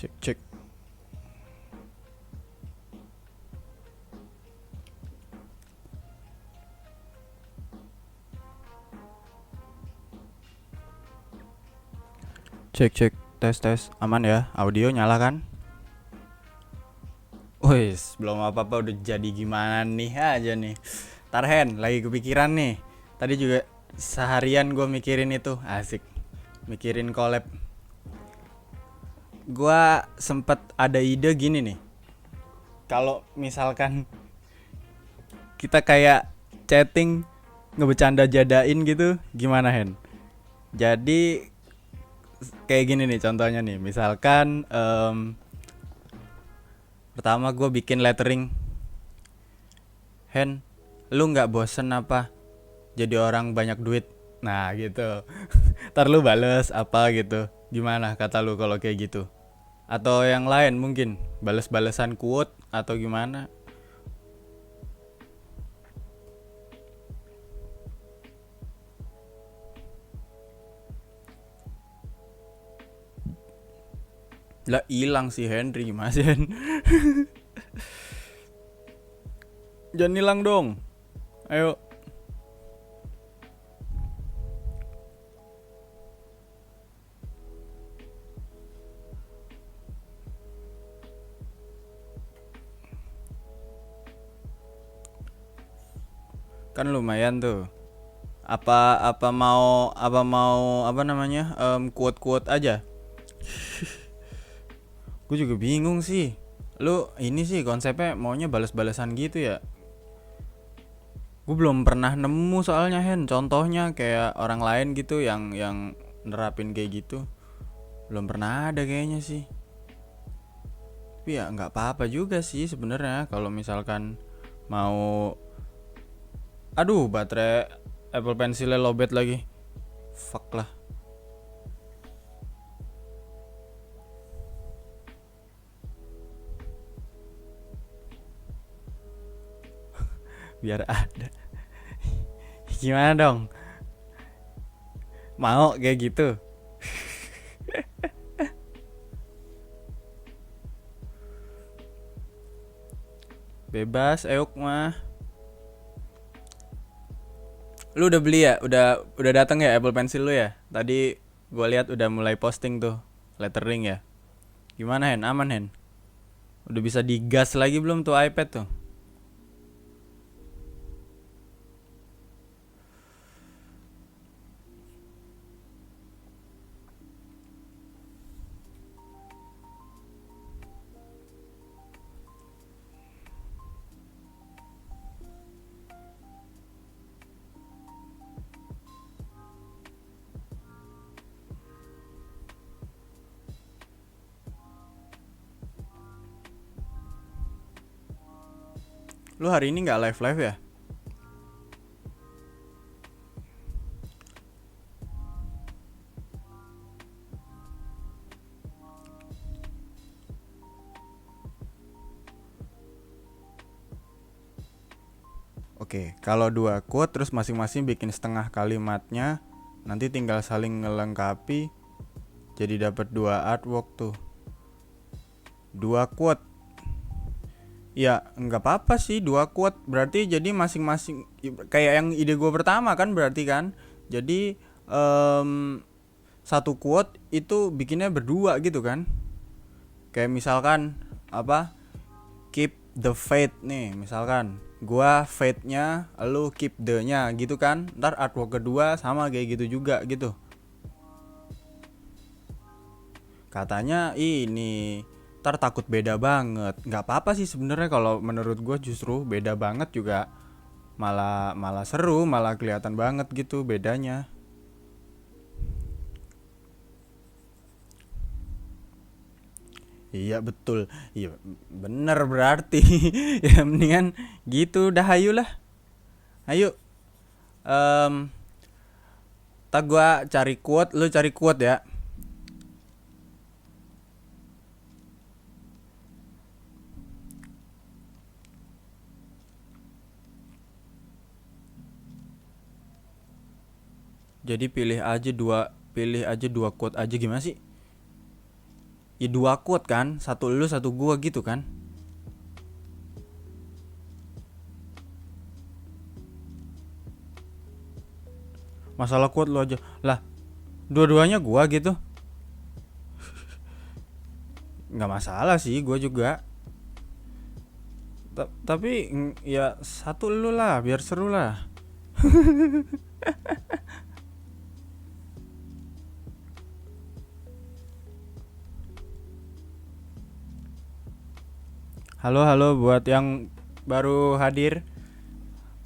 Cek cek. Cek cek. Tes tes. Aman ya? Audio nyala kan? Wis, belum apa-apa udah jadi gimana nih aja nih. Tarhen, lagi kepikiran nih. Tadi juga seharian gue mikirin itu, asik. Mikirin collab. Gua sempet ada ide gini nih. Kalau misalkan kita kayak chatting ngebecanda jadain gitu, gimana Hen? Jadi kayak gini nih contohnya nih. Misalkan pertama gue bikin lettering, Hen, lu nggak bosen apa jadi orang banyak duit? Nah gitu. Ntar lu bales apa gitu. Gimana kata lu kalau kayak gitu? Atau yang lain mungkin bales-balesan quote atau gimana? Lah hilang si Henry gimana sih Hen? Jangan hilang dong. Ayo. Kan lumayan tuh. Apa mau apa namanya? Quote-quote aja. Gue juga bingung sih. Lu ini sih konsepnya maunya balas-balasan gitu ya. Gue belum pernah nemu soalnya Hen. Contohnya kayak orang lain gitu yang nerapin kayak gitu. Belum pernah ada kayaknya sih. Tapi ya nggak apa-apa juga sih sebenarnya kalau misalkan mau. Aduh, baterai Apple Pencilnya lowbat lagi. Fuck lah. Biar ada. Gimana dong? Mau kayak gitu? Bebas, Euk mah. Lu udah beli ya? Udah datang ya Apple Pencil lu ya? Tadi gua lihat udah mulai posting tuh lettering ya. Gimana Hen? Aman Hen? Udah bisa digas lagi belum tuh iPad tuh? Lu hari ini nggak live ya? Oke, kalau dua quote terus masing-masing bikin setengah kalimatnya, nanti tinggal saling ngelengkapi, jadi dapat dua artwork tuh. Dua quote. Ya, nggak apa-apa sih dua quote. Berarti jadi masing-masing kayak yang ide gue pertama kan berarti kan. Jadi satu quote itu bikinnya berdua gitu kan. Kayak misalkan apa? Keep the faith nih, misalkan gua faith-nya, lu keep the-nya gitu kan. Ntar artwork kedua sama kayak gitu juga gitu. Katanya ini ntar takut beda banget. Nggak apa-apa sih sebenarnya kalau menurut gua, justru beda banget juga malah malah seru, malah kelihatan banget gitu bedanya. Iya betul. Iya bener berarti. Ya mendingan gitu dah, ayo lah. Ayo. Em Tak gua cari quote, lu cari quote ya. Jadi pilih aja dua quote aja, gimana sih? Ya 2 quote kan, satu lu satu gua gitu kan. Masalah quote lu aja lah, dua-duanya gua gitu. Nggak masalah sih, gua juga. Tapi ya satu lu lah biar seru lah. Halo halo buat yang baru hadir.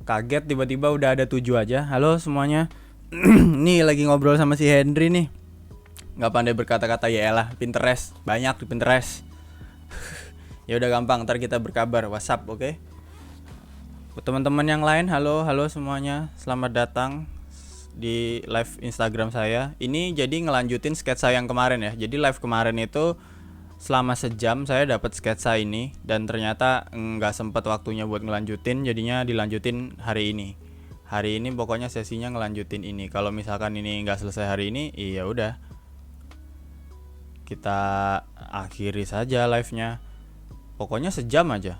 Kaget tiba-tiba udah ada 7 aja. Halo semuanya. Nih lagi ngobrol sama si Henry nih. Nggak pandai berkata-kata, ya elah Pinterest. Banyak di Pinterest. Ya udah gampang, ntar kita berkabar WhatsApp, oke? Okay? Teman-teman yang lain, halo semuanya. Selamat datang di live Instagram saya. Ini jadi ngelanjutin sketsa yang kemarin ya. Jadi live kemarin itu selama sejam saya dapat sketsa ini dan ternyata nggak sempet waktunya buat ngelanjutin, jadinya dilanjutin hari ini. Hari ini pokoknya sesinya ngelanjutin ini. Kalau misalkan ini nggak selesai hari ini, iya udah kita akhiri saja live-nya. Pokoknya sejam aja.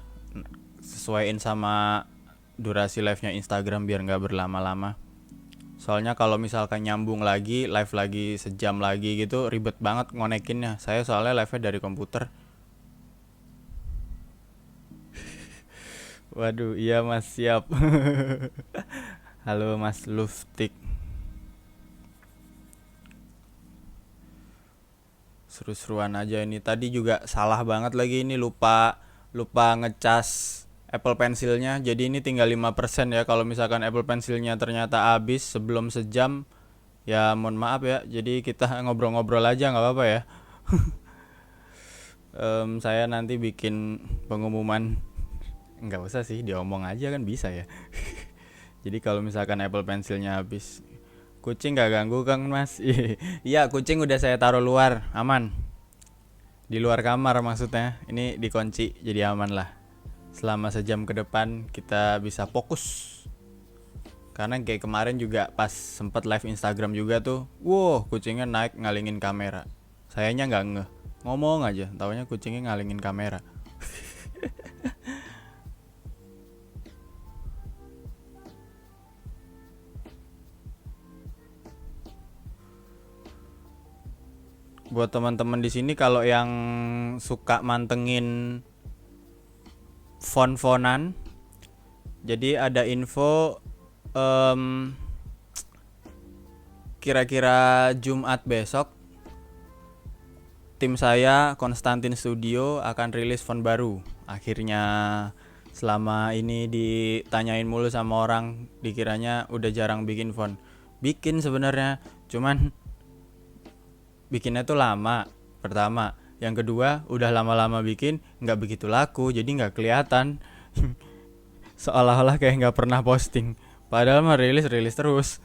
Sesuaiin sama durasi live-nya Instagram biar nggak berlama-lama. Soalnya kalau misalkan nyambung lagi, live lagi sejam lagi gitu, ribet banget ngonekinnya. Saya soalnya live-nya dari komputer. Waduh, iya Mas, siap. Halo Mas Luftik. Seru-seruan aja ini. Tadi juga salah banget lagi ini, lupa ngecas Apple Pencilnya. Jadi ini tinggal 5% ya. Kalau misalkan Apple Pencilnya ternyata habis sebelum sejam, ya mohon maaf ya. Jadi kita ngobrol-ngobrol aja, nggak apa-apa ya. Saya nanti bikin pengumuman. Nggak usah sih, diomong aja kan bisa ya. Jadi kalau misalkan Apple Pencilnya habis, kucing nggak ganggu Kang Mas. Iya, kucing udah saya taruh luar, aman. Di luar kamar maksudnya. Ini dikunci, jadi aman lah. Selama sejam ke depan kita bisa fokus. Karena kayak kemarin juga pas sempet live Instagram juga tuh, wow kucingnya naik ngalingin kamera. Sayanya nggak ngeh, ngomong aja, taunya kucingnya ngalingin kamera. Buat teman-teman di sini kalau yang suka mantengin fon-fonan, jadi ada info kira-kira Jumat besok tim saya Konstantin Studio akan rilis font baru. Akhirnya selama ini ditanyain mulu sama orang, dikiranya udah jarang bikin font. Bikin sebenarnya, cuman bikinnya tuh lama. Pertama, yang kedua udah lama-lama bikin nggak begitu laku, jadi nggak kelihatan. Seolah-olah kayak nggak pernah posting. Padahal mah rilis terus.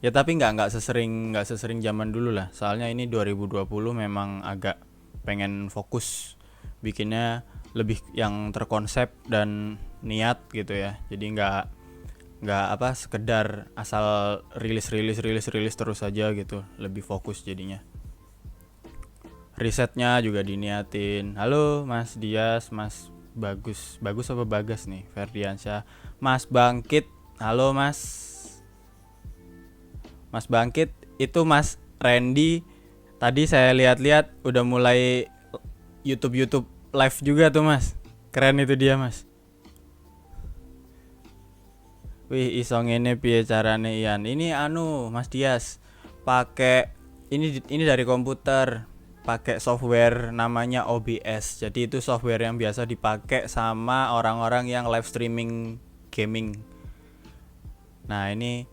Ya tapi nggak sesering zaman dulu lah. Soalnya ini 2020 memang agak pengen fokus bikinnya lebih yang terkonsep dan niat gitu ya. Jadi nggak sekedar asal rilis terus aja gitu. Lebih fokus jadinya. Risetnya juga diniatin. Halo Mas Dias, Mas Bagus apa Bagas nih, Ferdiansyah, Mas Bangkit. Halo Mas Bangkit, itu Mas Randy. Tadi saya lihat-lihat udah mulai YouTube live juga tuh Mas. Keren itu dia Mas. Wih, isong ini piye carane Ian. Ini Mas Dias pakai ini dari komputer, pakai software namanya OBS. Jadi itu software yang biasa dipakai sama orang-orang yang live streaming gaming. Nah, ini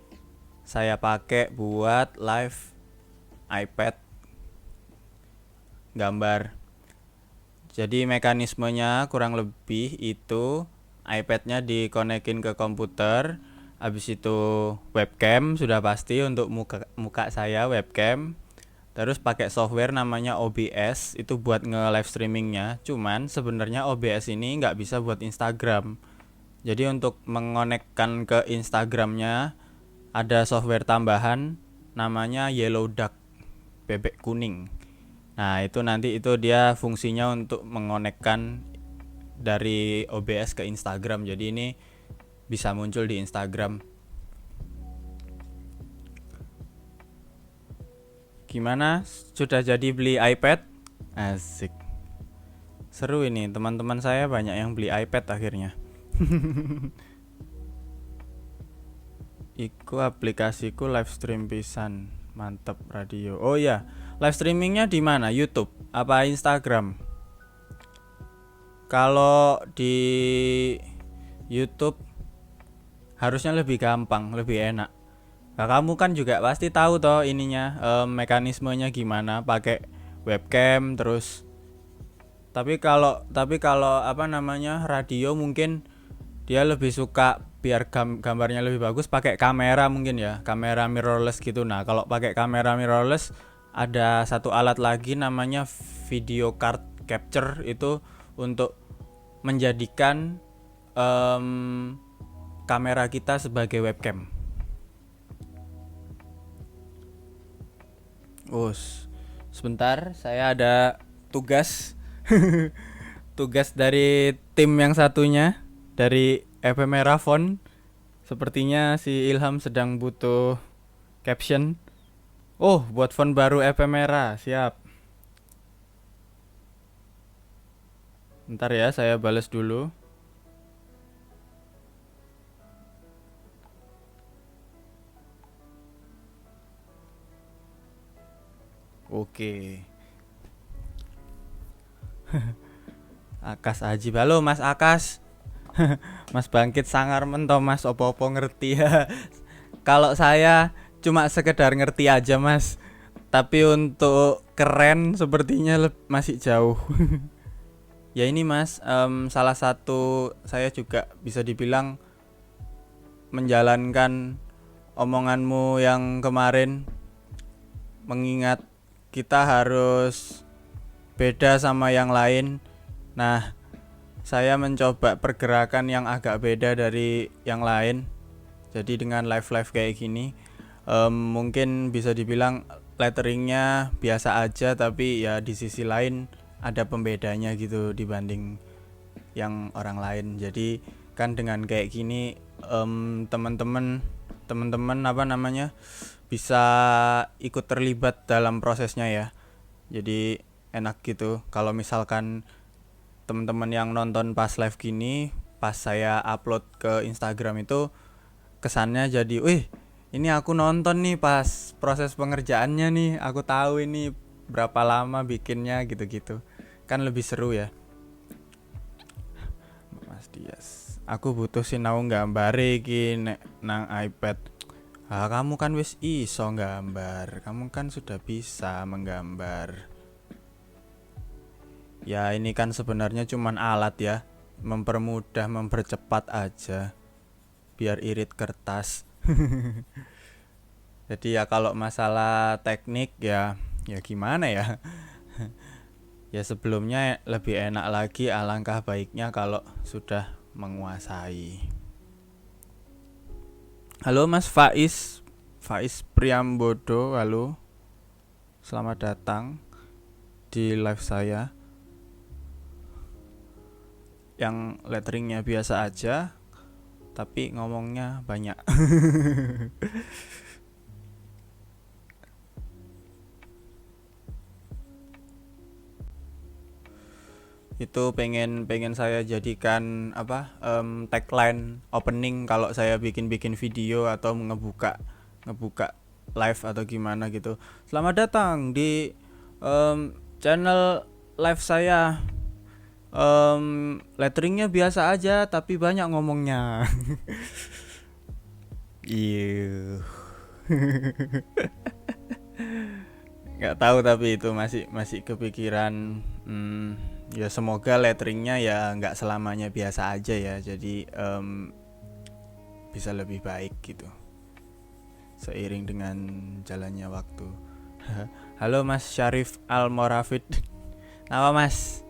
saya pakai buat live iPad gambar. Jadi mekanismenya kurang lebih itu iPad-nya dikonekin ke komputer, habis itu webcam sudah pasti untuk muka saya webcam. Terus pakai software namanya OBS itu buat nge-live streamingnya. Cuman sebenarnya OBS ini nggak bisa buat Instagram. Jadi untuk mengonekkan ke Instagramnya ada software tambahan namanya Yellow Duck, bebek kuning. Nah, itu nanti itu dia fungsinya untuk mengonekkan dari OBS ke Instagram. Jadi ini bisa muncul di Instagram. Gimana? Sudah jadi beli iPad? Asik. Seru ini, teman-teman saya banyak yang beli iPad akhirnya. Iku aplikasiku live stream pisan. Mantep radio. Oh ya, live streamingnya di mana? YouTube apa Instagram? Kalau di YouTube harusnya lebih gampang, lebih enak. Nah, kamu kan juga pasti tahu toh ininya, mekanismenya gimana, pakai webcam terus. Tapi kalau apa namanya radio mungkin dia lebih suka biar gambarnya lebih bagus pakai kamera mungkin ya, kamera mirrorless gitu. Nah, kalau pakai kamera mirrorless ada satu alat lagi namanya video card capture, itu untuk menjadikan kamera kita sebagai webcam. Sebentar, saya ada tugas. Tugas dari tim yang satunya, dari Ephemera Font. Sepertinya si Ilham sedang butuh caption. Oh, buat font baru Ephemera, siap. Ntar ya, saya balas dulu. Oke. Akas Ajib, halo Mas Akas. Mas Bangkit sangar mento Mas, opo-opo ngerti ya. Kalau saya cuma sekedar ngerti aja Mas, tapi untuk keren sepertinya masih jauh. Ya ini Mas, salah satu saya juga bisa dibilang menjalankan omonganmu yang kemarin, mengingat kita harus beda sama yang lain. Nah, saya mencoba pergerakan yang agak beda dari yang lain. Jadi dengan live kayak gini, mungkin bisa dibilang letteringnya biasa aja, tapi ya di sisi lain ada pembedanya gitu dibanding yang orang lain. Jadi kan dengan kayak gini, teman-teman apa namanya bisa ikut terlibat dalam prosesnya ya. Jadi enak gitu kalau misalkan teman-teman yang nonton pas live gini, pas saya upload ke Instagram itu kesannya jadi, wih ini aku nonton nih pas proses pengerjaannya nih, aku tahu ini berapa lama bikinnya gitu-gitu, kan lebih seru ya. Mas Dias, aku butuh sinau gambare iki nek nang iPad. Kamu kan wis iso gambar, kamu kan sudah bisa menggambar. Ya ini kan sebenarnya cuman alat ya, mempermudah, mempercepat aja, biar irit kertas. Jadi ya kalau masalah teknik ya gimana ya. Ya sebelumnya lebih enak lagi, alangkah baiknya kalau sudah menguasai. Halo Mas Faiz Priambodo, halo. Selamat datang di live saya yang letteringnya biasa aja tapi ngomongnya banyak. Itu pengen saya jadikan apa, tagline opening kalau saya bikin video atau ngebuka live atau gimana gitu. Selamat datang di channel live saya. Letteringnya biasa aja tapi banyak ngomongnya. Iya. Nggak tahu, tapi itu masih kepikiran. Ya semoga letteringnya ya nggak selamanya biasa aja ya, jadi bisa lebih baik gitu seiring dengan jalannya waktu. Halo Mas Syarif Al-Morafid. Nama Mas?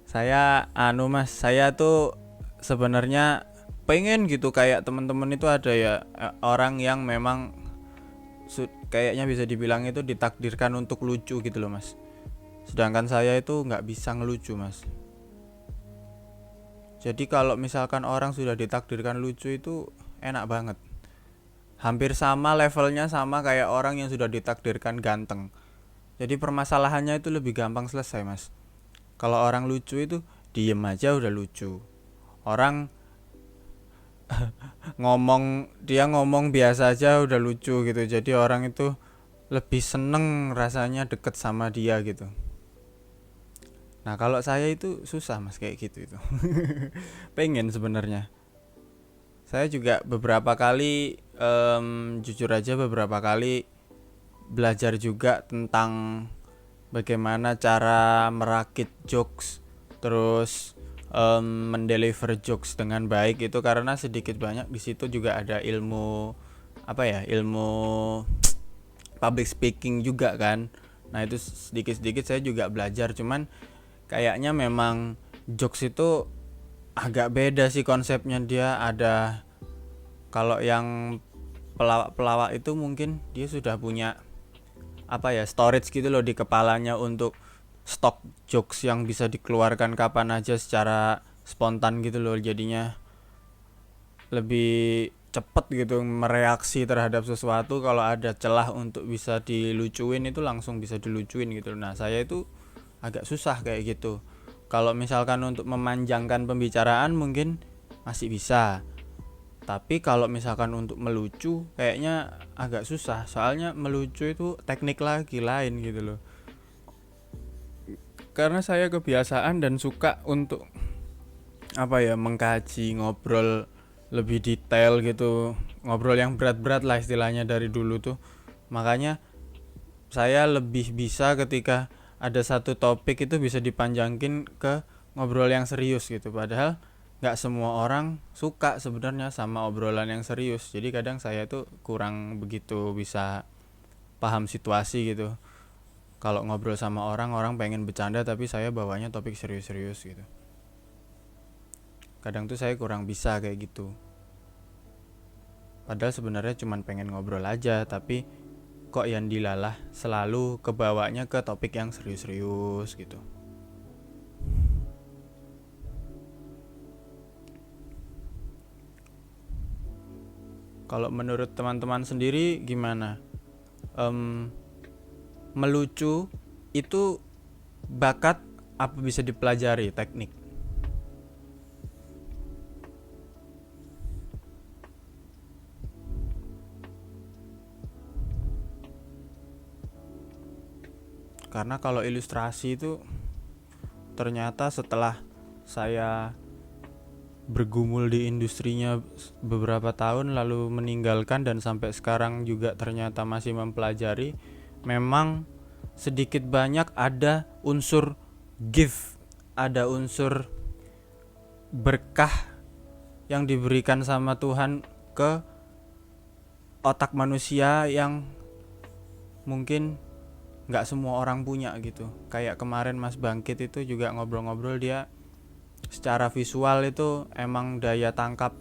Saya Mas, saya tuh sebenarnya pengen gitu kayak teman-teman itu ada ya, orang yang memang kayaknya bisa dibilang itu ditakdirkan untuk lucu gitu loh mas. Sedangkan saya itu nggak bisa ngelucu mas. Jadi kalau misalkan orang sudah ditakdirkan lucu itu enak banget. Hampir sama levelnya sama kayak orang yang sudah ditakdirkan ganteng. Jadi permasalahannya itu lebih gampang selesai mas. Kalau orang lucu itu diem aja udah lucu. Orang dia ngomong biasa aja udah lucu gitu. Jadi orang itu lebih seneng rasanya deket sama dia gitu. Nah kalau saya itu susah mas kayak gitu itu. Pengen sebenarnya. Saya juga beberapa kali jujur aja beberapa kali belajar juga tentang bagaimana cara merakit jokes, terus mendeliver jokes dengan baik itu karena sedikit banyak di situ juga ada ilmu ilmu public speaking juga kan. Nah itu sedikit-sedikit saya juga belajar, cuman kayaknya memang jokes itu agak beda sih konsepnya. Dia ada, kalau yang pelawak-pelawak itu mungkin dia sudah punya storage gitu loh di kepalanya untuk stok jokes yang bisa dikeluarkan kapan aja secara spontan gitu loh, jadinya lebih cepet gitu mereaksi terhadap sesuatu. Kalau ada celah untuk bisa dilucuin itu langsung bisa dilucuin gitu. Nah saya itu agak susah kayak gitu. Kalau misalkan untuk memanjangkan pembicaraan mungkin masih bisa, tapi kalau misalkan untuk melucu kayaknya agak susah. Soalnya melucu itu teknik lagi lain gitu loh. Karena saya kebiasaan dan suka untuk mengkaji, ngobrol lebih detail gitu, ngobrol yang berat-berat lah istilahnya dari dulu tuh. Makanya saya lebih bisa ketika ada satu topik itu bisa dipanjangin ke ngobrol yang serius gitu. Padahal nggak semua orang suka sebenarnya sama obrolan yang serius. Jadi kadang saya tuh kurang begitu bisa paham situasi gitu. Kalau ngobrol sama orang pengen bercanda tapi saya bawanya topik serius-serius gitu. Kadang tuh saya kurang bisa kayak gitu. Padahal sebenarnya cuma pengen ngobrol aja, tapi kok yang dilalah selalu kebawanya ke topik yang serius-serius gitu. Kalau menurut teman-teman sendiri gimana? Melucu itu bakat apa bisa dipelajari, teknik? Karena kalau ilustrasi itu ternyata setelah saya bergumul di industrinya beberapa tahun lalu meninggalkan dan sampai sekarang juga ternyata masih mempelajari, memang sedikit banyak ada unsur gift, ada unsur berkah yang diberikan sama Tuhan ke otak manusia yang mungkin nggak semua orang punya gitu. Kayak kemarin Mas Bangkit itu juga ngobrol-ngobrol, dia secara visual itu emang daya tangkap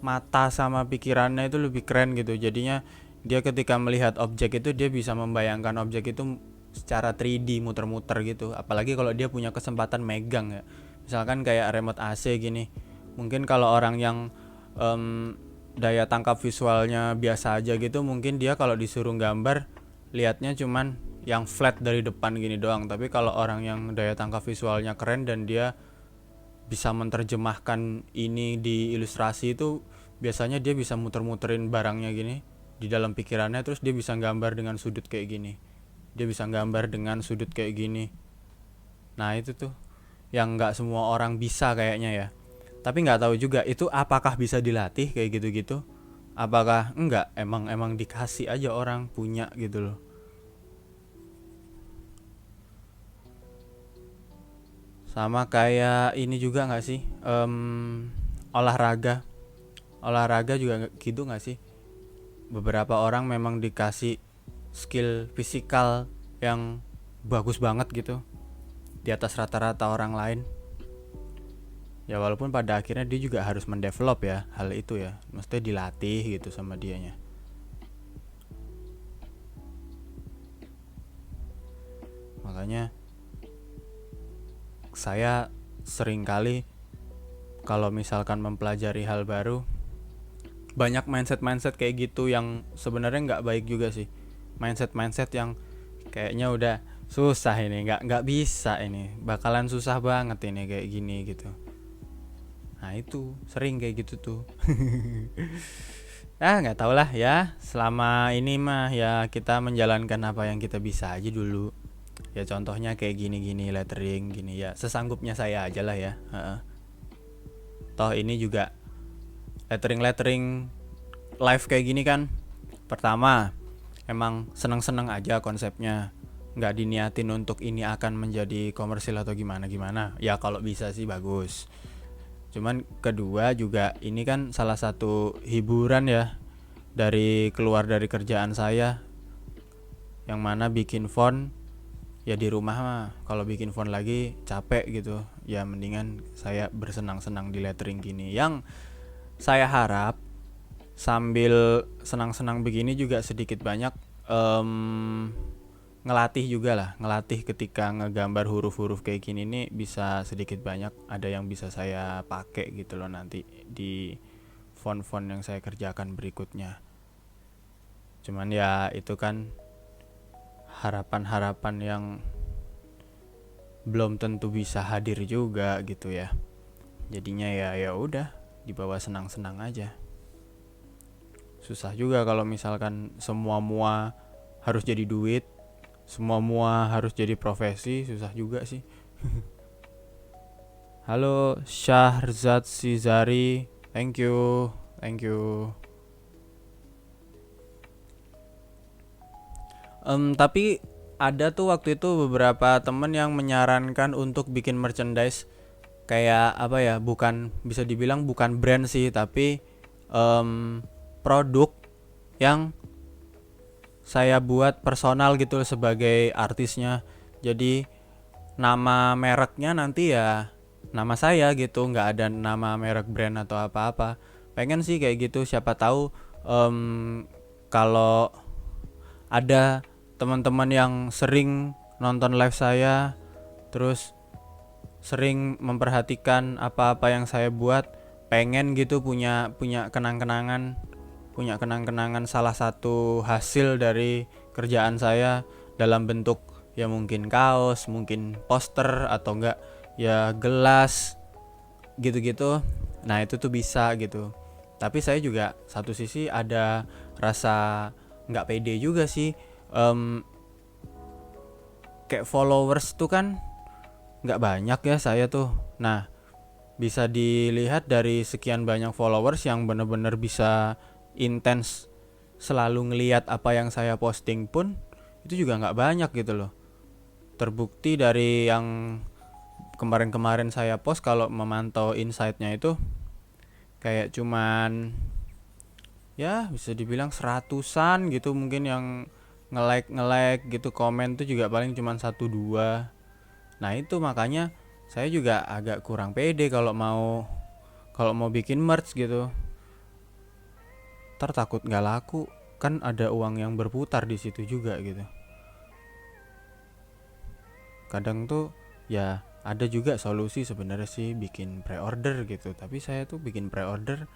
mata sama pikirannya itu lebih keren gitu. Jadinya dia ketika melihat objek itu dia bisa membayangkan objek itu secara 3D muter-muter gitu. Apalagi kalau dia punya kesempatan megang ya. Misalkan kayak remote AC gini. Mungkin kalau orang yang daya tangkap visualnya biasa aja gitu, mungkin dia kalau disuruh gambar lihatnya cuman yang flat dari depan gini doang. Tapi kalau orang yang daya tangkap visualnya keren dan dia bisa menerjemahkan ini di ilustrasi itu, biasanya dia bisa muter-muterin barangnya gini di dalam pikirannya, terus dia bisa gambar dengan sudut kayak gini, dia bisa gambar dengan sudut kayak gini. Nah itu tuh yang nggak semua orang bisa kayaknya ya. Tapi nggak tahu juga itu apakah bisa dilatih kayak gitu-gitu, apakah enggak emang dikasih aja orang punya gitu loh. Sama kayak ini juga nggak sih, olahraga juga gitu nggak sih? Beberapa orang memang dikasih skill fisikal yang bagus banget gitu, di atas rata-rata orang lain. Ya walaupun pada akhirnya dia juga harus mendevelop ya hal itu ya, mesti dilatih gitu sama dianya. Makanya saya sering kali kalau misalkan mempelajari hal baru, banyak mindset kayak gitu yang sebenarnya nggak baik juga sih. Mindset yang kayaknya udah susah ini, nggak bisa ini, bakalan susah banget ini kayak gini gitu. Nah itu sering kayak gitu tuh. Nggak tau lah ya, selama ini mah ya kita menjalankan apa yang kita bisa aja dulu. Ya contohnya kayak gini-gini lettering gini ya, sesanggupnya saya aja lah ya. Toh ini juga lettering live kayak gini kan, pertama emang seneng-seneng aja konsepnya, nggak diniatin untuk ini akan menjadi komersil atau gimana ya. Kalau bisa sih bagus, cuman kedua juga ini kan salah satu hiburan ya, keluar dari kerjaan saya yang mana bikin font ya di rumah mah. Kalau bikin font lagi capek gitu ya, mendingan saya bersenang-senang di lettering gini, yang saya harap sambil senang-senang begini juga sedikit banyak ngelatih juga lah, ngelatih ketika ngegambar huruf-huruf kayak gini nih, bisa sedikit banyak ada yang bisa saya pakai gitu loh nanti di font-font yang saya kerjakan berikutnya. Cuman ya itu kan harapan-harapan yang belum tentu bisa hadir juga gitu ya. Jadinya ya udah dibawa senang-senang aja. Susah juga kalau misalkan semua harus jadi duit, semua harus jadi profesi, susah juga sih. Halo Syahrzad Sizari, thank you. Tapi ada tuh waktu itu beberapa temen yang menyarankan untuk bikin merchandise, kayak apa ya, bukan, bisa dibilang bukan brand sih, tapi produk yang saya buat personal gitu sebagai artisnya. Jadi nama mereknya nanti ya nama saya gitu, nggak ada nama merek brand atau apa-apa. Pengen sih kayak gitu, siapa tahu kalau ada teman-teman yang sering nonton live saya, terus sering memperhatikan apa-apa yang saya buat, pengen gitu punya kenang-kenangan, salah satu hasil dari kerjaan saya dalam bentuk ya mungkin kaos, mungkin poster, atau enggak ya gelas gitu-gitu. Nah itu tuh bisa gitu. Tapi saya juga satu sisi ada rasa nggak pede juga sih. Kayak followers tuh kan nggak banyak ya saya tuh. Nah bisa dilihat dari sekian banyak followers yang bener-bener bisa intens selalu ngelihat apa yang saya posting pun, itu juga nggak banyak gitu loh. Terbukti dari yang kemarin-kemarin saya post, kalau memantau insight-nya itu kayak cuman ya bisa dibilang seratusan gitu mungkin yang nge-like gitu. Komen tuh juga paling cuman 1-2. Nah itu makanya saya juga agak kurang pede kalau mau bikin merch gitu. Ntar takut nggak laku, kan ada uang yang berputar di situ juga gitu. Kadang tuh ya ada juga solusi sebenarnya sih, bikin pre-order gitu. Tapi saya tuh bikin pre-order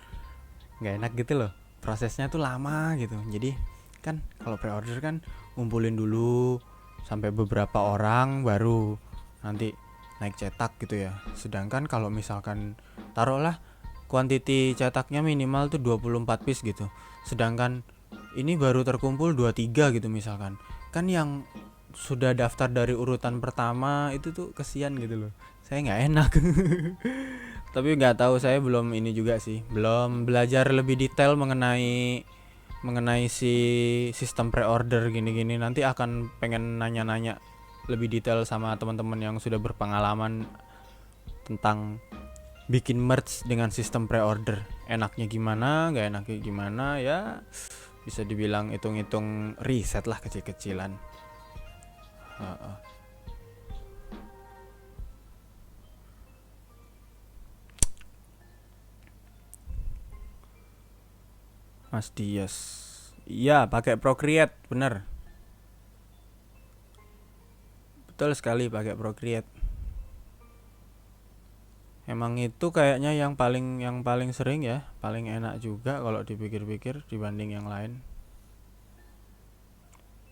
nggak enak gitu loh, prosesnya tuh lama gitu. Jadi kan kalau pre-order kan ngumpulin dulu sampai beberapa orang baru nanti naik cetak gitu ya. Sedangkan kalau misalkan taruhlah quantity cetaknya minimal tuh 24 piece gitu, sedangkan ini baru terkumpul 23 gitu misalkan, kan yang sudah daftar dari urutan pertama itu tuh kesian gitu loh, saya nggak enak. Tapi nggak tahu, saya belum ini juga sih, belum belajar lebih detail mengenai si sistem pre-order gini-gini. Nanti akan pengen nanya-nanya lebih detail sama teman-teman yang sudah berpengalaman tentang bikin merch dengan sistem pre-order. Enaknya gimana, gak enaknya gimana ya, bisa dibilang hitung-hitung riset lah kecil-kecilan. Mas Dias, iya pakai Procreate, bener. Betul sekali pakai Procreate. Emang itu kayaknya yang paling sering ya, paling enak juga kalau dipikir-pikir dibanding yang lain.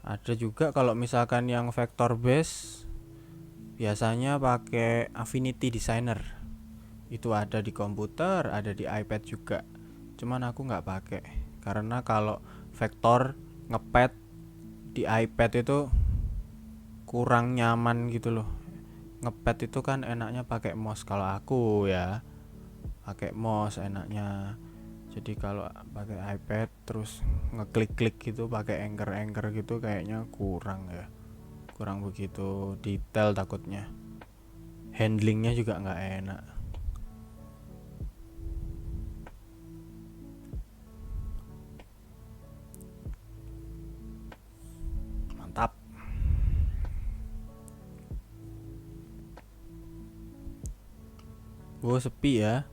Ada juga kalau misalkan yang vector base biasanya pakai Affinity Designer. Itu ada di komputer, ada di iPad juga. Cuman aku nggak pakai karena kalau vektor ngepad di iPad itu kurang nyaman gitu loh. Ngepad itu kan enaknya pakai mouse, kalau aku ya pakai mouse enaknya. Jadi kalau pakai iPad terus ngeklik-klik gitu pakai anchor gitu kayaknya kurang ya, kurang begitu detail, takutnya handlingnya juga nggak enak. Mantap. Sepi ya.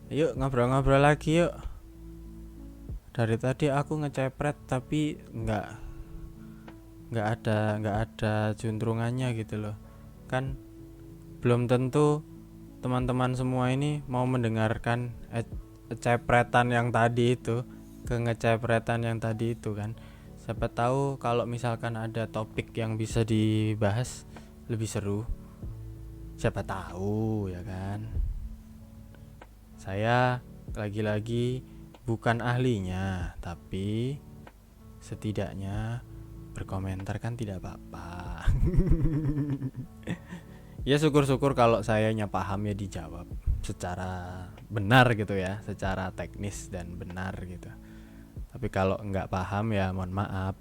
Yuk ngobrol-ngobrol lagi yuk. Dari tadi aku ngecepret tapi nggak ada juntrungannya gitu loh. Kan belum tentu teman-teman semua ini mau mendengarkan cepretan yang tadi itu, ngecepretan yang tadi itu kan. Siapa tahu kalau misalkan ada topik yang bisa dibahas lebih seru. Siapa tahu ya kan. Saya lagi-lagi bukan ahlinya, tapi setidaknya berkomentar kan tidak apa-apa. Ya syukur-syukur kalau sayanya paham ya dijawab secara benar gitu ya, secara teknis dan benar gitu. Tapi kalau nggak paham ya mohon maaf.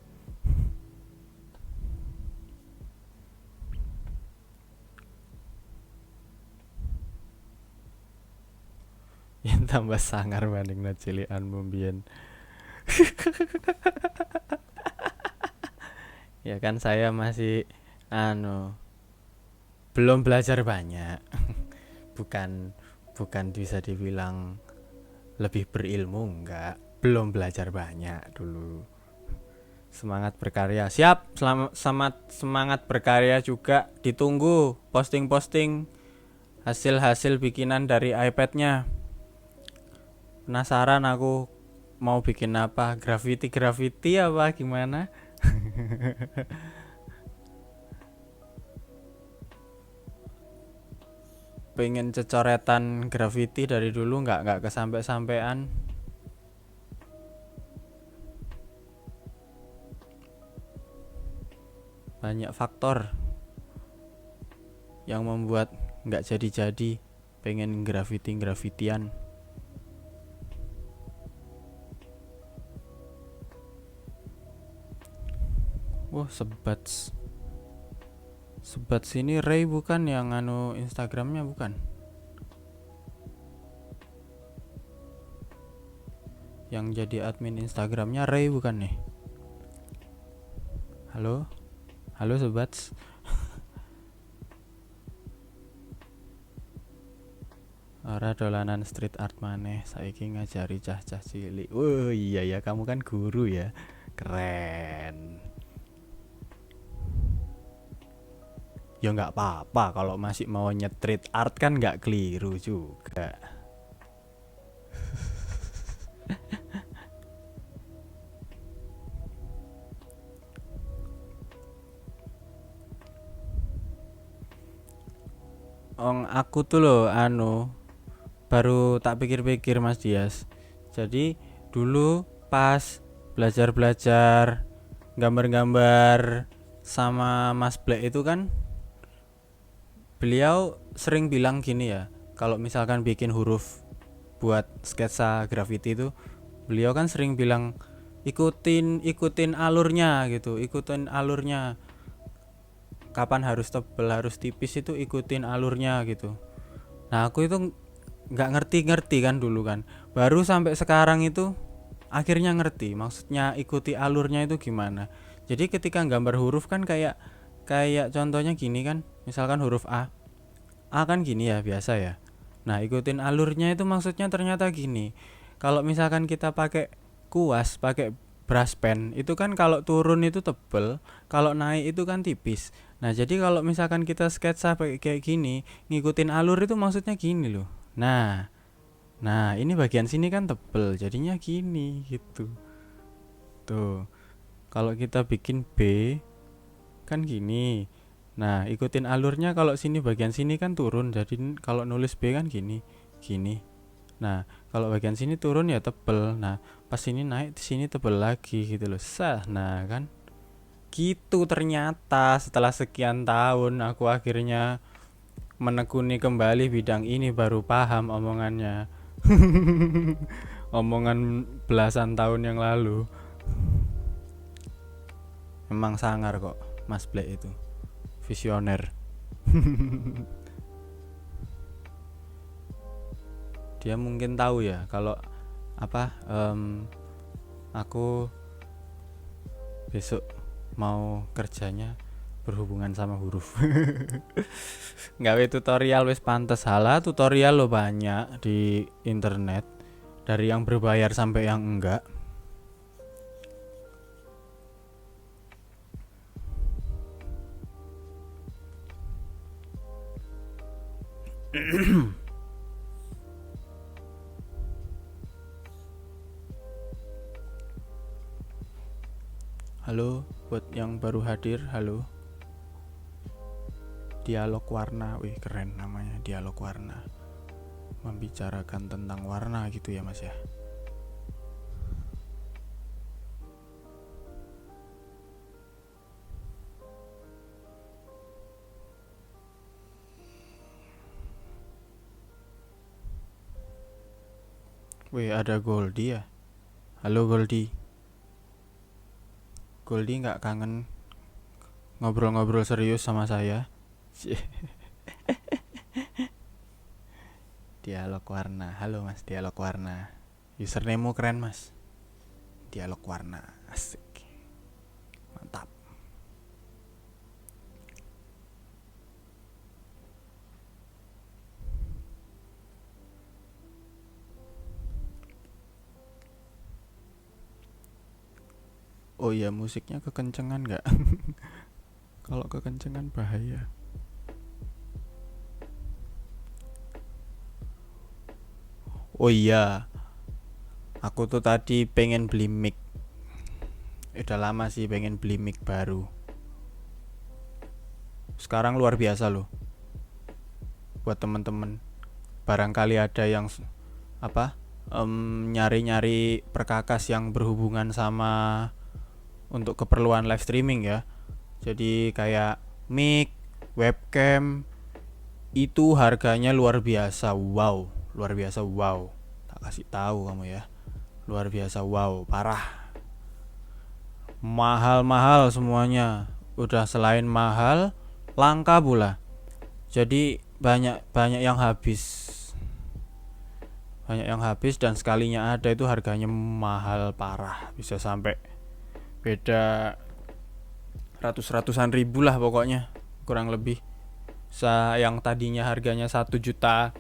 Yang tambah sangar banding cilian mumbian. Ya kan saya masih belum belajar banyak. bukan bukan bisa dibilang lebih berilmu, enggak. Belum belajar banyak dulu. Semangat berkarya. Siap, semangat berkarya juga. Ditunggu posting-posting hasil-hasil bikinan dari iPad-nya. Penasaran aku mau bikin apa? Graffiti apa gimana? Pengen cecoretan graffiti dari dulu nggak kesampe-sampean. Banyak faktor yang membuat nggak jadi pengen grafitian. Wah, sebat sini Ray bukan yang Instagramnya bukan? Yang jadi admin Instagramnya Ray bukan nih? Halo sobat. Ora dolanan street art maneh, saiki ngajari cah-cah cilik. Oh iya ya, kamu kan guru ya. Keren. Ya nggak apa-apa kalau masih mau nyetrit art kan nggak keliru juga. Aku tuh loh baru tak pikir-pikir Mas Dias. Jadi dulu pas belajar gambar-gambar sama Mas Black itu kan beliau sering bilang gini ya, kalau misalkan bikin huruf buat sketsa graffiti itu beliau kan sering bilang ikutin alurnya gitu, kapan harus tebal harus tipis itu ikutin alurnya gitu. Nah aku itu nggak ngerti kan dulu kan, baru sampai sekarang itu akhirnya ngerti maksudnya ikuti alurnya itu gimana. Jadi ketika gambar huruf kan kayak contohnya gini kan, misalkan huruf A kan gini ya biasa ya. Nah ikutin alurnya itu maksudnya ternyata gini. Kalau misalkan kita pakai kuas, pakai brush pen itu kan kalau turun itu tebel, kalau naik itu kan tipis. Nah, jadi kalau misalkan kita sketsa pakai kayak gini, ngikutin alur itu maksudnya gini loh. Nah, ini bagian sini kan tebel, jadinya gini gitu. Tuh, kalau kita bikin B kan gini. Nah, ikutin alurnya, kalau sini bagian sini kan turun, jadi kalau nulis B kan gini, gini. Nah, kalau bagian sini turun ya tebel. Nah, pas sini naik, di sini tebel lagi gitu loh. Nah kan, gitu ternyata setelah sekian tahun aku akhirnya menekuni kembali bidang ini, baru paham omongannya. Omongan belasan tahun yang lalu. Memang sangar kok Mas Black itu, visioner. Dia mungkin tahu ya kalau apa aku besok mau kerjanya berhubungan sama huruf. Nggawe tutorial wis pantes, halah tutorial lo banyak di internet, dari yang berbayar sampai yang enggak. Halo buat yang baru hadir, halo. Dialog warna, wih keren namanya, dialog warna. Membicarakan tentang warna gitu ya Mas ya. Wih, ada Goldie ya. Halo Goldie. Goldie nggak kangen ngobrol-ngobrol serius sama saya? Dialog warna, halo Mas, dialog warna. Username-mu keren Mas, dialog warna, asik, mantap. Oh iya, musiknya kekencengan nggak? Kalau kekencengan bahaya. Oh iya, aku tuh tadi pengen beli mic. Udah lama sih pengen beli mic baru. Sekarang luar biasa loh. Buat temen-temen, barangkali ada yang apa nyari-nyari perkakas yang berhubungan sama untuk keperluan live streaming ya. Jadi kayak mic, webcam, itu harganya luar biasa. Wow, luar biasa, wow. Tak kasih tahu kamu ya. Luar biasa, wow, parah. Mahal-mahal semuanya. Udah selain mahal, langka pula. Jadi banyak yang habis. Banyak yang habis, dan sekalinya ada itu harganya mahal parah. Bisa sampai beda ratus-ratusan ribu lah pokoknya, kurang lebih. Yang tadinya harganya 1 juta,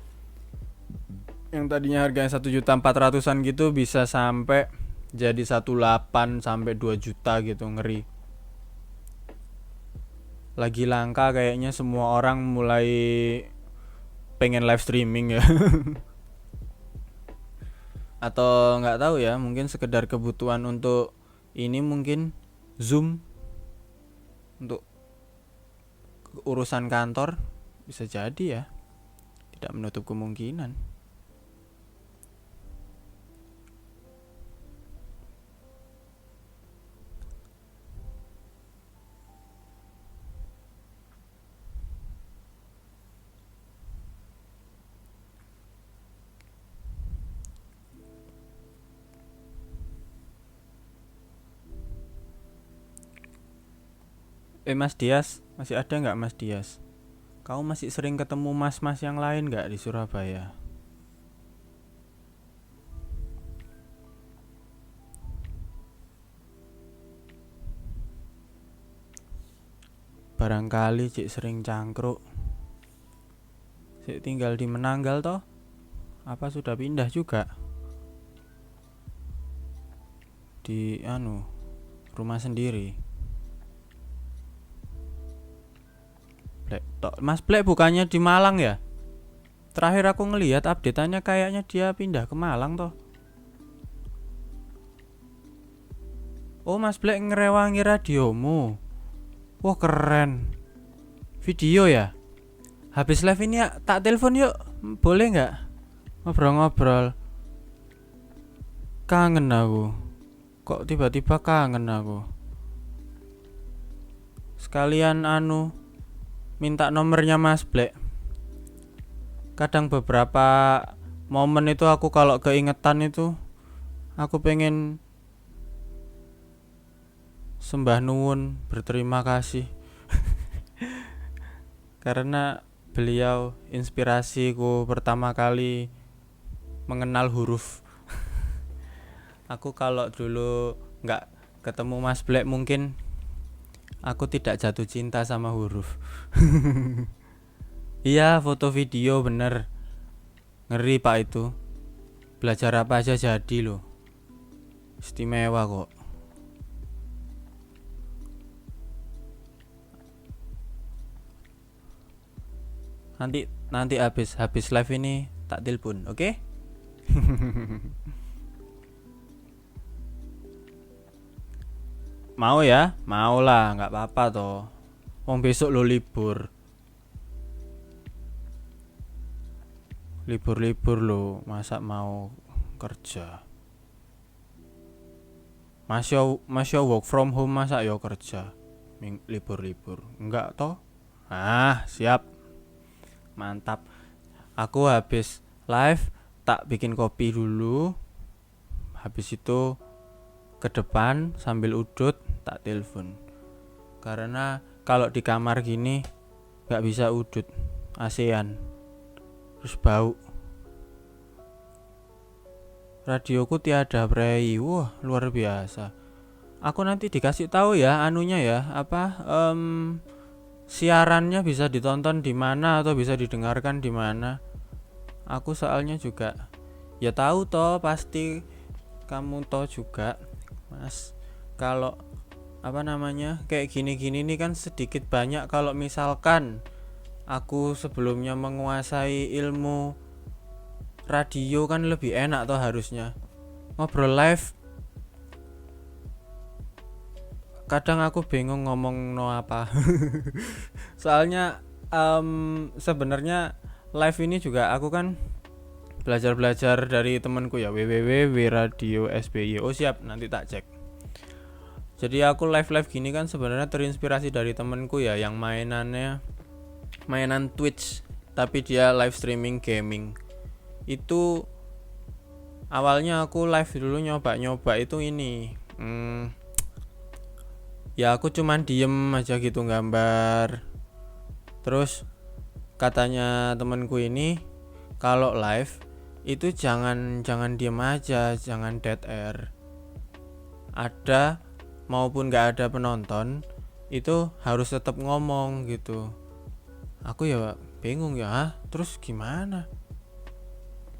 yang tadinya harganya 1.400.000 gitu, bisa sampai jadi 1,8 sampai 2 juta gitu, ngeri. Lagi langka kayaknya, semua orang mulai pengen live streaming ya. Atau nggak tahu ya, mungkin sekedar kebutuhan untuk ini, mungkin Zoom untuk urusan kantor, bisa jadi ya, tidak menutup kemungkinan. Mas Dias, masih ada nggak Mas Dias? Kau masih sering ketemu mas-mas yang lain nggak di Surabaya? Barangkali cik sering cangkruk. Cik tinggal di Menanggal toh? Apa sudah pindah juga? di rumah sendiri. Mas Black bukannya di Malang ya? Terakhir aku ngelihat update-annya kayaknya dia pindah ke Malang toh. Oh, Mas Black ngerewangi radiomu. Wah, keren. Video ya? Habis live ini ya, tak telepon yuk. Boleh nggak? Ngobrol-ngobrol. Kangen aku. Kok tiba-tiba kangen aku. Sekalian minta nomornya Mas Black. Kadang beberapa momen itu aku kalau keingetan itu aku pengen sembah nuwun, berterima kasih. Karena beliau inspirasiku pertama kali mengenal huruf. Aku kalau dulu nggak ketemu Mas Black mungkin aku tidak jatuh cinta sama huruf. Iya, foto video bener. Ngeri pak itu. Belajar apa aja jadi loh. Istimewa kok. Nanti habis live ini tak telepon, oke? Mau ya? Mau lah, nggak apa-apa toh. Wong besok lo libur lo, masa mau kerja? Masih work from home, masa yo kerja? Libur enggak toh? Siap, mantap. Aku habis live tak bikin kopi dulu. Habis itu ke depan sambil udut tak telepon. Karena kalau di kamar gini nggak bisa udut, ASEAN, terus bau. Radioku tiada prei, wah luar biasa. Aku nanti dikasih tahu ya anunya ya, siarannya bisa ditonton di mana atau bisa didengarkan di mana. Aku soalnya juga ya tahu toh, pasti kamu toh juga Mas, kalau kayak gini-gini nih kan sedikit banyak kalau misalkan aku sebelumnya menguasai ilmu radio kan lebih enak toh harusnya. Ngobrol live kadang aku bingung ngomong apa. Soalnya sebenarnya live ini juga aku kan belajar dari temanku ya, www.radio.sby. Oh siap, nanti tak cek. Jadi aku live gini kan sebenarnya terinspirasi dari temanku ya, yang mainan Twitch, tapi dia live streaming gaming. Itu awalnya aku live dulu nyoba itu ini. Ya aku cuman diem aja gitu gambar. Terus katanya temanku ini, kalau live itu jangan diem aja, jangan dead air. Ada maupun gak ada penonton itu harus tetap ngomong gitu. Aku ya bingung ya, terus gimana?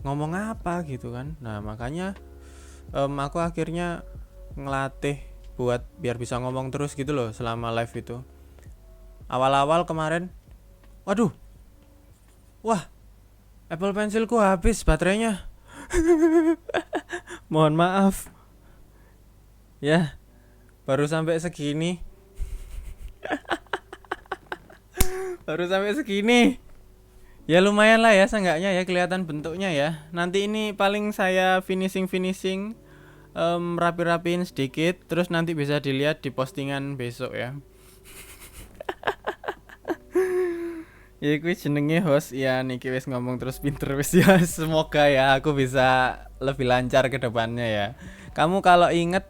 Ngomong apa gitu kan. Nah makanya aku akhirnya ngelatih buat biar bisa ngomong terus gitu loh selama live itu. Awal-awal kemarin, waduh, wah, Apple Pencilku habis baterainya. Mohon maaf ya, baru sampai segini. Ya lumayan lah ya, seenggaknya ya kelihatan bentuknya ya. Nanti ini paling saya finishing rapi-rapiin sedikit, terus nanti bisa dilihat di postingan besok ya. Ya kuwi jenenge host ya, niki wis ngomong terus pinter wis ya. Semoga ya aku bisa lebih lancar ke depannya ya. Kamu kalau inget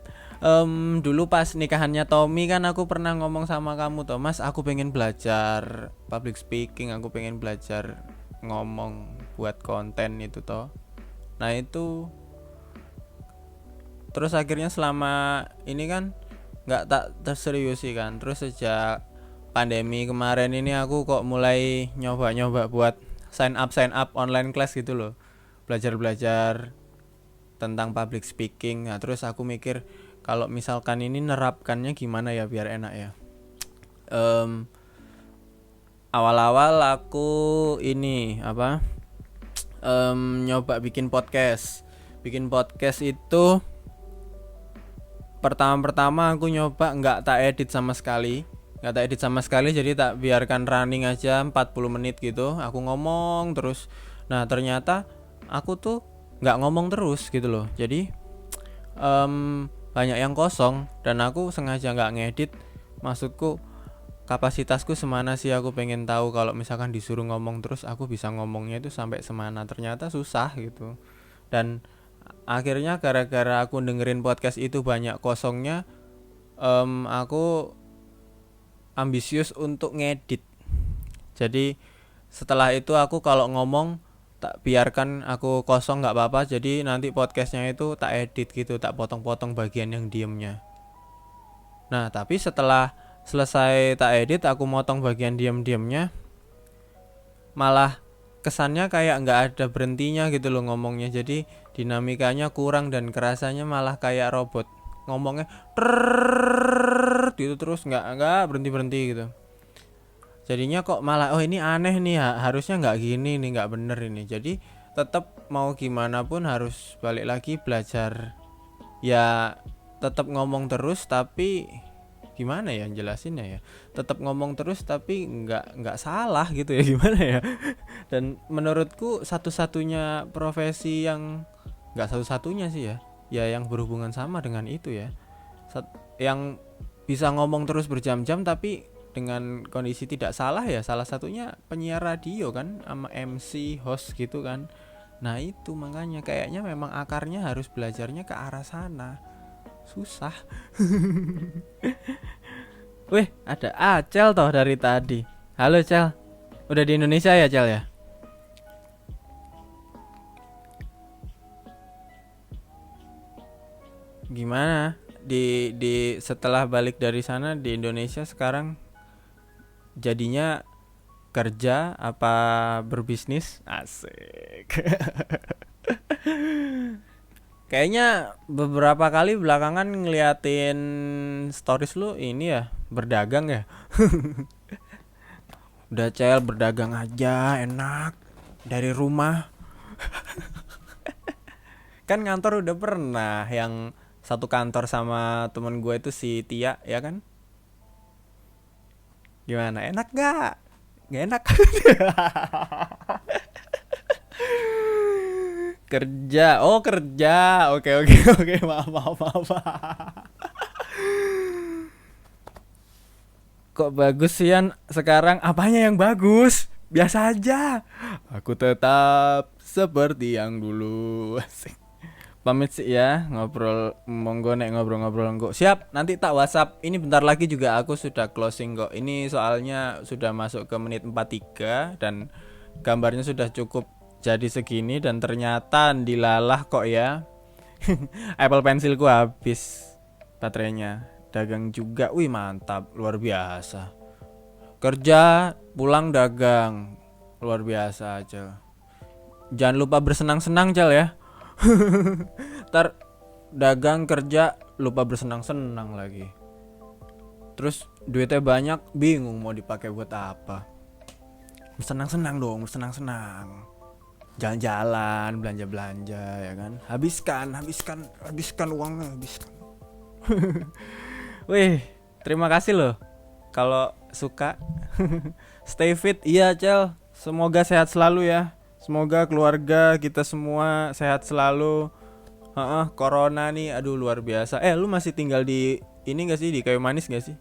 dulu pas nikahannya Tommy kan aku pernah ngomong sama kamu toh, Mas, aku pengen belajar public speaking, aku pengen belajar ngomong buat konten itu toh. Nah itu terus akhirnya selama ini kan nggak tak terseriusi kan. Terus sejak pandemi kemarin ini aku kok mulai nyoba buat sign up online class gitu loh, belajar tentang public speaking. Nah terus aku mikir kalau misalkan ini nerapkannya gimana ya biar enak ya. Em, Awal-awal aku ini apa? Nyoba bikin podcast. Bikin podcast itu pertama-pertama aku nyoba nggak tak edit sama sekali. Nggak tak edit sama sekali, jadi tak biarkan running aja 40 menit gitu. Aku ngomong terus. Nah ternyata aku tuh nggak ngomong terus gitu loh. Jadi banyak yang kosong dan aku sengaja nggak ngedit. Maksudku kapasitasku semana sih, aku pengen tahu kalau misalkan disuruh ngomong terus aku bisa ngomongnya itu sampai semana. Ternyata susah gitu. Dan akhirnya gara-gara aku dengerin podcast itu banyak kosongnya, aku ambisius untuk ngedit. Jadi setelah itu aku kalau ngomong tak biarkan aku kosong nggak apa-apa. Jadi nanti podcastnya itu tak edit gitu, tak potong-potong bagian yang diemnya. Nah tapi setelah selesai tak edit, aku motong bagian diam-diamnya, malah kesannya kayak nggak ada berhentinya gitu loh ngomongnya. Jadi dinamikanya kurang dan kerasanya malah kayak robot ngomongnya gitu terus, nggak berhenti berhenti gitu. Jadinya kok malah ini aneh nih, harusnya nggak gini nih, nggak bener ini. Jadi tetap mau gimana pun harus balik lagi belajar ya, tetap ngomong terus tapi gimana ya jelasinnya ya, tetap ngomong terus tapi nggak salah gitu ya, gimana ya. Dan menurutku satu-satunya profesi yang nggak satu-satunya sih ya yang berhubungan sama dengan itu ya, yang bisa ngomong terus berjam-jam tapi dengan kondisi tidak salah ya, salah satunya penyiar radio kan, sama MC host gitu kan. Nah itu makanya kayaknya memang akarnya harus belajarnya ke arah sana. Susah. Wih, ada Acel toh dari tadi. Halo Cel. Udah di Indonesia ya Cel ya? Gimana? Di setelah balik dari sana di Indonesia sekarang jadinya kerja apa berbisnis? Asik. Kayaknya beberapa kali belakangan ngeliatin stories lu ini ya, berdagang ya. Udah Cel, berdagang aja enak dari rumah. Kan ngantor udah pernah, yang satu kantor sama temen gue itu si Tia ya kan. Gimana, enak gak? Gak enak. Kerja, oh kerja, oke oke oke, maaf maaf maaf. Kok bagus sih Yan sekarang? Apanya yang bagus? Biasa aja. Aku tetap seperti yang dulu. Asik. Pamit sih ya, ngobrol monggo nek ngobrol-ngobrol kok. Siap, nanti tak WhatsApp. Ini bentar lagi juga aku sudah closing kok. Ini soalnya sudah masuk ke menit 43 dan gambarnya sudah cukup jadi segini dan ternyata dilalah kok ya. Apple Pencilku habis baterainya. Dagang juga, wih mantap, luar biasa. Kerja, pulang dagang, luar biasa aja. Jangan lupa bersenang-senang Cal ya. Ntar dagang kerja lupa bersenang-senang lagi. Terus duitnya banyak, bingung mau dipakai buat apa. Bersenang-senang dong, bersenang-senang. Jalan-jalan, belanja-belanja ya kan. Habiskan uangnya, habiskan. Wih, terima kasih loh kalau suka. Stay fit, iya Cel. Semoga sehat selalu ya. Semoga keluarga kita semua sehat selalu. Corona nih, aduh luar biasa. Lu masih tinggal di ini gak sih, di Kayu Manis gak sih?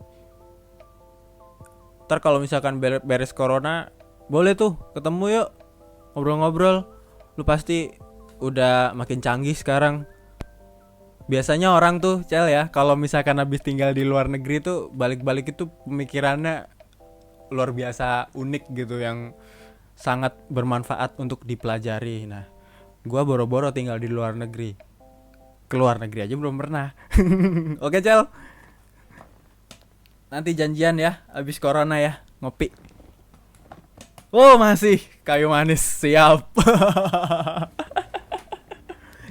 Ntar kalau misalkan beres corona, boleh tuh ketemu yuk, ngobrol-ngobrol. Lu pasti udah makin canggih sekarang. Biasanya orang tuh Cel ya, kalau misalkan habis tinggal di luar negeri tuh balik-balik itu pemikirannya luar biasa unik gitu, yang sangat bermanfaat untuk dipelajari. Nah, gua boro-boro tinggal di luar negeri. Keluar negeri aja belum pernah. Oke Cel, nanti janjian ya abis corona ya, ngopi. Oh masih Kayu Manis, siap.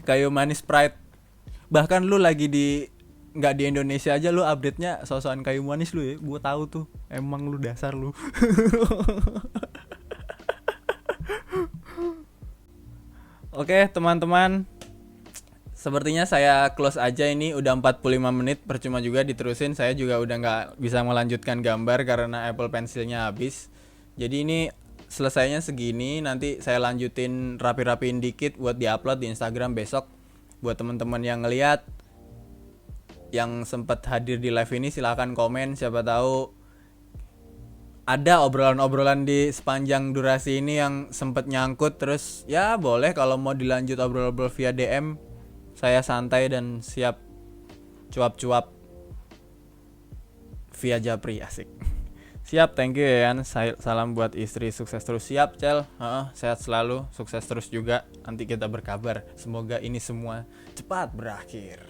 Kayu Manis Pride. Bahkan lu lagi di nggak di Indonesia aja lu update-nya sosokan kayu manis lu ya. Gue tahu tuh. Emang lu dasar lu. Oke, teman-teman. Sepertinya saya close aja, ini udah 45 menit, percuma juga diterusin. Saya juga udah nggak bisa melanjutkan gambar karena Apple Pencilnya habis. Jadi ini selesainya segini, nanti saya lanjutin rapi-rapiin dikit buat diupload di Instagram besok. Buat teman-teman yang ngeliat, yang sempat hadir di live ini silahkan komen, siapa tahu ada obrolan-obrolan di sepanjang durasi ini yang sempat nyangkut. Terus ya boleh kalau mau dilanjut obrol-obrol via DM. Saya santai dan siap cuap-cuap via Japri, asik. Siap, thank you ya Yan. Salam buat istri, sukses terus. Siap Cel, sehat selalu, sukses terus juga. Nanti kita berkabar. Semoga ini semua cepat berakhir.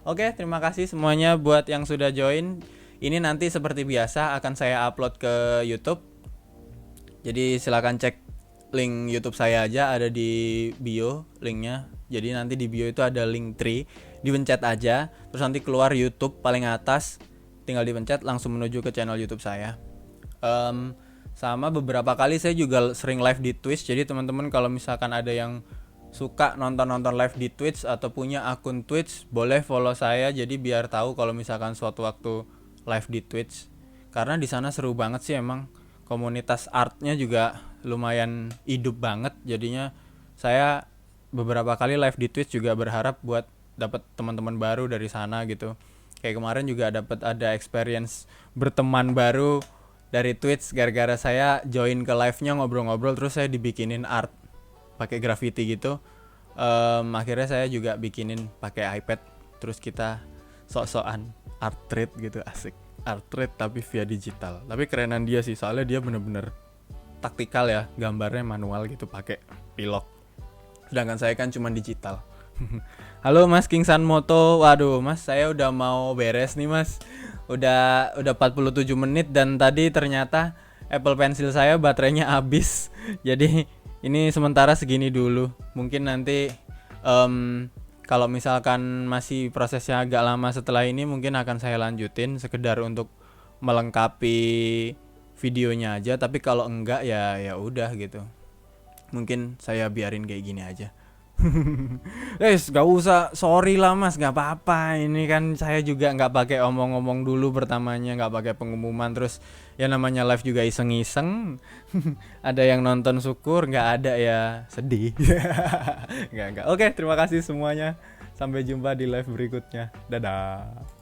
Oke, terima kasih semuanya buat yang sudah join. Ini nanti seperti biasa akan saya upload ke YouTube. Jadi silakan cek link YouTube saya aja, ada di bio linknya. Jadi nanti di bio itu ada link tree, dipencet aja, terus nanti keluar YouTube paling atas, tinggal dipencet langsung menuju ke channel YouTube saya. Sama beberapa kali saya juga sering live di Twitch. Jadi teman-teman kalau misalkan ada yang suka nonton live di Twitch atau punya akun Twitch, boleh follow saya, jadi biar tahu kalau misalkan suatu waktu live di Twitch. Karena di sana seru banget sih emang. Komunitas artnya juga lumayan hidup banget. Jadinya saya beberapa kali live di Twitch juga berharap buat dapat teman-teman baru dari sana gitu. Kayak kemarin juga ada experience berteman baru dari Twitch gara-gara saya join ke live-nya ngobrol-ngobrol, terus saya dibikinin art pakai graffiti gitu. Akhirnya saya juga bikinin pakai iPad, terus kita sok-sokan art trade gitu, asik. Art trade tapi via digital. Tapi kerenan dia sih, soalnya dia bener-bener taktikal ya, gambarnya manual gitu pakai pilok. Sedangkan saya kan cuma digital. Halo Mas Kingsan Moto. Waduh Mas, saya udah mau beres nih Mas. Udah 47 menit dan tadi ternyata Apple Pencil saya baterainya habis. Jadi ini sementara segini dulu. Mungkin nanti kalau misalkan masih prosesnya agak lama setelah ini, mungkin akan saya lanjutin sekedar untuk melengkapi videonya aja. Tapi kalau enggak ya udah gitu. Mungkin saya biarin kayak gini aja. Gak usah, sorry lah Mas, gak apa-apa. Ini kan saya juga gak pakai omong-omong dulu pertamanya, gak pakai pengumuman. Terus ya namanya live juga iseng-iseng. Ada yang nonton syukur, gak ada ya sedih. Gak. Oke, terima kasih semuanya. Sampai jumpa di live berikutnya. Dadah.